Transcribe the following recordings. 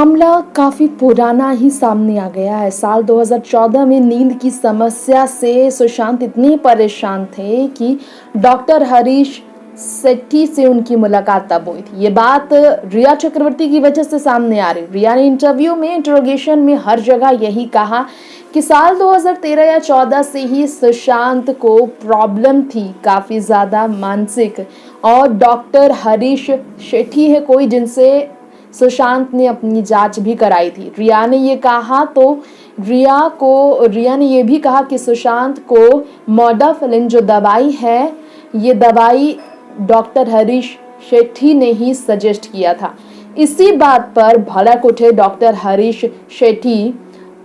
मामला काफ़ी पुराना ही सामने आ गया है। साल 2014 में नींद की समस्या से सुशांत इतने परेशान थे कि डॉक्टर हरीश सेठी से उनकी मुलाकात तब हुई थी। ये बात रिया चक्रवर्ती की वजह से सामने आ रही। रिया ने इंटरव्यू में, इंटरोगेशन में हर जगह यही कहा कि साल 2013 या 14 से ही सुशांत को प्रॉब्लम थी, काफ़ी ज़्यादा मानसिक। और डॉक्टर हरीश सेठी है कोई जिनसे सुशांत ने अपनी जांच भी कराई थी। रिया ने ये कहा तो रिया ने ये भी कहा कि सुशांत को मोडाफिलिन जो दवाई है, ये दवाई डॉक्टर हरीश शेट्टी ने ही सजेस्ट किया था। इसी बात पर भड़क उठे डॉक्टर हरीश शेट्टी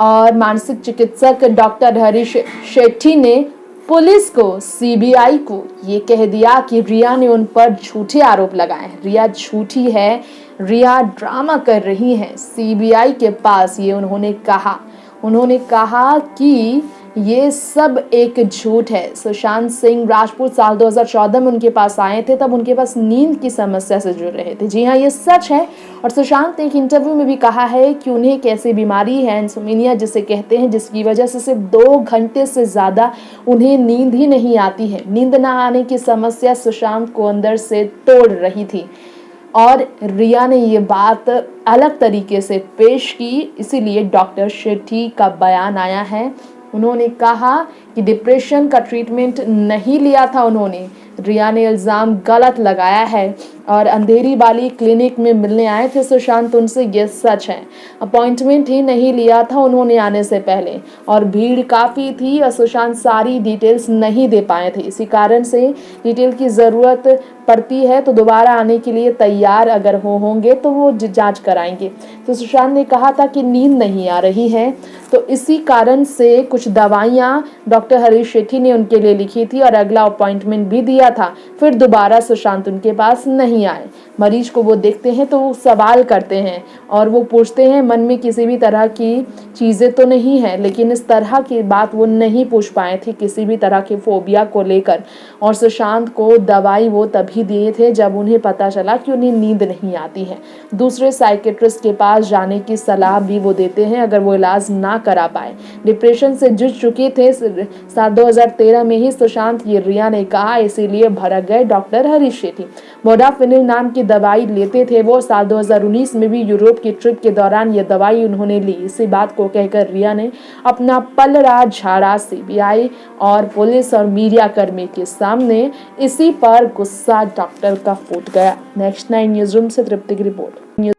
और मानसिक चिकित्सक डॉक्टर हरीश शेट्टी ने पुलिस को, सीबीआई को ये कह दिया कि रिया ने उन पर झूठे आरोप लगाए हैं। रिया झूठी है, रिया ड्रामा कर रही हैं। सीबीआई के पास ये उन्होंने कहा कि ये सब एक झूठ है। सुशांत सिंह राजपूत साल 2014 में उनके पास आए थे, तब उनके पास नींद की समस्या से जुड़ रहे थे। जी हाँ, ये सच है। और सुशांत ने एक इंटरव्यू में भी कहा है कि उन्हें एक ऐसी बीमारी है, इंसोम्निया जिसे कहते हैं, जिसकी वजह से सिर्फ 2 घंटे से ज़्यादा उन्हें नींद ही नहीं आती है। नींद ना आने की समस्या सुशांत को अंदर से तोड़ रही थी। और रिया ने ये बात अलग तरीके से पेश की, इसीलिए डॉक्टर शेट्टी का बयान आया है। उन्होंने कहा कि डिप्रेशन का ट्रीटमेंट नहीं लिया था उन्होंने। रिया ने इल्ज़ाम गलत लगाया है और अंधेरी वाली क्लिनिक में मिलने आए थे सुशांत उनसे, ये सच है। अपॉइंटमेंट ही नहीं लिया था उन्होंने आने से पहले, और भीड़ काफ़ी थी और सुशांत सारी डिटेल्स नहीं दे पाए थे। इसी कारण से डिटेल की ज़रूरत पड़ती है तो दोबारा आने के लिए तैयार अगर होंगे तो वो जांच कराएंगे। तो सुशांत ने कहा था कि नींद नहीं आ रही है, तो इसी कारण से कुछ दवाइयाँ डॉक्टर हरीश शेट्टी ने उनके लिए लिखी थी और अगला अपॉइंटमेंट भी दिया था। फिर दोबारा सुशांत उनके पास नहीं आए। मरीज को वो देखते हैं तो वो सवाल करते हैं और वो पूछते हैं मन में किसी भी तरह की चीज़ें तो नहीं है, लेकिन इस तरह की बात वो नहीं पूछ पाए थे किसी भी तरह के फोबिया को लेकर। और सुशांत को दवाई वो तभी दिए थे जब उन्हें पता चला कि उन्हें नींद नहीं आती है। दूसरे साइकेट्रिस्ट के पास जाने की सलाह भी वो देते हैं अगर वो इलाज ना करा पाए। डिप्रेशन से जूझ चुके थे साल 2013 में ही सुशांत, ये रिया ने कहा, इसीलिए भड़क गए डॉक्टर हरीश शेट्टी। मोडाफिलिन नाम की दवाई लेते थे वो। साल 2019 में भी यूरोप की ट्रिप के दौरान ये दवाई उन्होंने ली। इसी बात को कहकर रिया ने अपना पलड़ा झाड़ा सीबीआई और पुलिस और मीडिया कर्मी के सामने। इसी पर गुस्सा डॉक्टर का फूट गया। नेक्स्ट 9 न्यूज़ रूम से तृप्ति की रिपोर्ट।